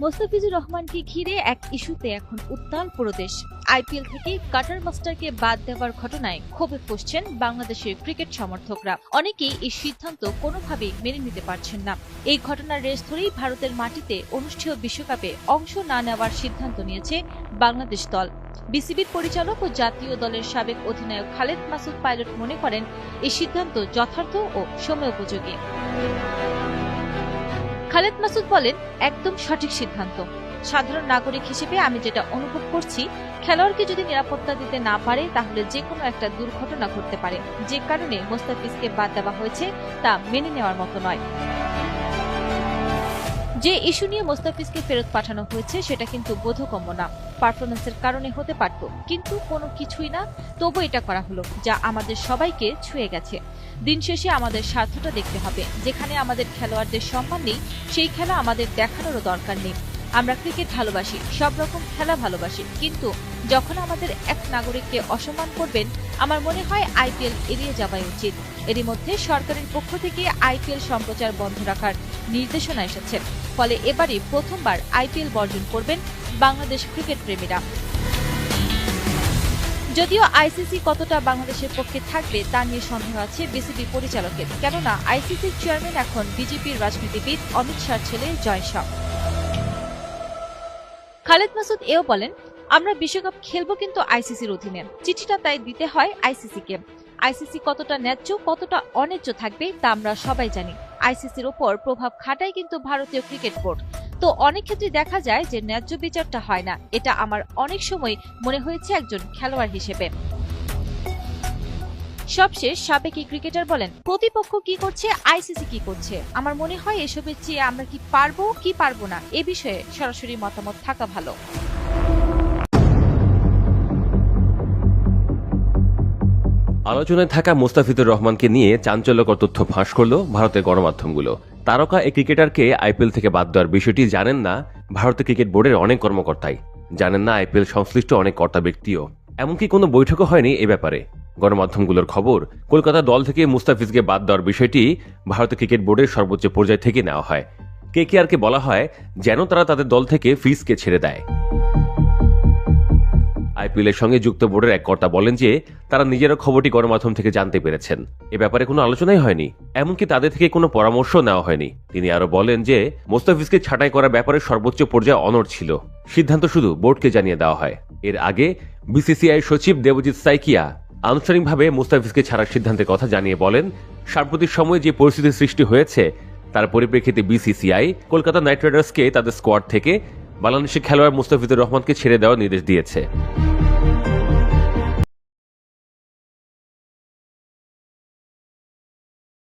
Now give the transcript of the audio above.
মোস্তাফিজুর রহমানকে ঘিরে এক ইস্যুতে এখন উত্তাল পুরো দেশ। আইপিএল থেকে কাটার মাস্টারকে বাদ দেওয়ার ঘটনায় ক্ষোভে ফুঁসছেন বাংলাদেশের ক্রিকেট সমর্থকরা। অনেকেই এই সিদ্ধান্ত কোনোভাবেই মেনে নিতে পারছেন না। এই ঘটনার রেশ ধরেই ভারতের মাটিতে অনুষ্ঠেয় বিশ্বকাপে অংশ না নেওয়ার সিদ্ধান্ত নিয়েছে বাংলাদেশ দল। বিসিবির পরিচালক ও জাতীয় দলের সাবেক অধিনায়ক খালেদ মাসুদ পাইলট মনে করেন এই সিদ্ধান্ত যথার্থ ও সময়োপযোগী। খালেদ মাসুদ বলেন, একদম সঠিক সিদ্ধান্ত। সাধারণ নাগরিক হিসেবে আমি যেটা অনুভব করছি, খেলোয়াড়কে যদি নিরাপত্তা দিতে না পারে তাহলে যে কোনো একটা দুর্ঘটনা ঘটতে পারে। যে কারণে মোস্তাফিজকে বাদ দেওয়া হয়েছে তা মেনে নেওয়ার মতো নয়। যে ইস্যু নিয়ে মোস্তাফিজকে ফেরত পাঠানো হয়েছে সেটা কিন্তু বোধগম্য না। পারফরমেন্সের কারণে হতে পারত, কিন্তু কোনো কিছুই না। তবু এটা করা হলো, যা আমাদের সবাইকে ছুঁয়ে গেছে। দিন শেষে আমাদের স্বার্থটা দেখতে হবে। যেখানে আমাদের খেলোয়াড়দের সম্মান নেই, সেই খেলা আমাদের দেখানোরও দরকার নেই। আমরা ক্রিকেট ভালোবাসি, সব রকম খেলা ভালোবাসি, কিন্তু যখন আমাদের এক নাগরিককে অসম্মান করবেন, আমার মনে হয় আইপিএল এড়িয়ে যাওয়াই উচিত। এরই মধ্যে সরকারের পক্ষ থেকে আইপিএল সম্প্রচার বন্ধ রাখার নির্দেশনা এসেছে। ফলে এবারই প্রথমবার আইপিএল বর্জন করবেন বাংলাদেশ ক্রিকেট প্রেমীরা। যদিও আইসিসি কতটা বাংলাদেশের পক্ষে থাকবে তা নিয়ে সন্দেহ আছে বিসিবি পরিচালকের, কেননা আইসিসির চেয়ারম্যান এখন বিজেপির রাজনীতিবিদ অমিত শাহর ছেলে জয় শাহ। খালেদ মাসুদ এও বলেন, আমরা বিশ্বকাপ খেলবো কিন্তু আইসিসির অধীনে। চিঠিটা তাই দিতে হয় আইসিসিকে। আইসিসি কতটা ন্যায্য কতটা অন্যায্য থাকবে তা আমরা সবাই জানি। আইসিসির ওপর প্রভাব খাটায় কিন্তু ভারতীয় ক্রিকেট বোর্ড। তো অনেক ক্ষেত্রে দেখা যায় যে ন্যায্য বিচারটা হয় না। এটা আমার অনেক সময় মনে হয়েছে একজন খেলোয়াড় হিসেবে। সবশেষ সাবেক এই ক্রিকেটার বলেন, প্রতিপক্ষ কি করছে, আইসিসি কি করছে, আমার মনে হয় এসবের চেয়ে আমরা কি পারবো কি পারবো না এ বিষয়ে সরাসরি মতামত থাকা ভালো। আলোচনায় থাকা মোস্তাফিজুর রহমানকে নিয়ে চাঞ্চল্যকর তথ্য ফাঁস করল ভারতের গণমাধ্যমগুলো। তারকা এই ক্রিকেটারকে আইপিএল থেকে বাদ দেওয়ার বিষয়টি জানেন না ভারতের ক্রিকেট বোর্ডের অনেক কর্মকর্তাই, জানেন না আইপিএল সংশ্লিষ্ট অনেক কর্তা ব্যক্তিও। এমনকি কোনো বৈঠকও হয়নি এ ব্যাপারে। গণমাধ্যমগুলোর খবর, কলকাতা দল থেকে মুস্তাফিজকে বাদ দেওয়ার বিষয়টি ভারতের ক্রিকেট বোর্ডের সর্বোচ্চ পর্যায় থেকে নেওয়া হয়। কেকেআরকে বলা হয় যেন তারা তাদের দল থেকে ফিজকে ছেড়ে দেয়। আইপিএল এর সঙ্গে যুক্ত বোর্ডের এক কর্তা বলেন যে তারা নিজেরা খবরটি গণমাধ্যম থেকে জানতে পেরেছেন। এ ব্যাপারে কোনো আলোচনাই হয়নি, এমনকি তাদের থেকে কোনো পরামর্শ নেওয়া হয়নি। তিনি আরো বলেন যে মোস্তাফিজকে ছাঁটাই করার ব্যাপারে সর্বোচ্চ পর্যায়ে অনড় ছিল, সিদ্ধান্ত শুধু বোর্ডকে জানিয়ে দেওয়া হয়। এর আগে বিসিসিআই সচিব দেবজিৎ সাইকিয়া আনুষ্ঠানিকভাবে মোস্তাফিজকে ছাড়ার সিদ্ধান্তের কথা জানিয়ে বলেন, সাম্প্রতিক সময়ে যে পরিস্থিতির সৃষ্টি হয়েছে তার পরিপ্রেক্ষিতে বিসিসিআই কলকাতা নাইট রাইডার্সকে তাদের স্কোয়াড থেকে বাংলাদেশের খেলোয়াড় মোস্তাফিজুর রহমানকে ছেড়ে দেওয়ার নির্দেশ দিয়েছে।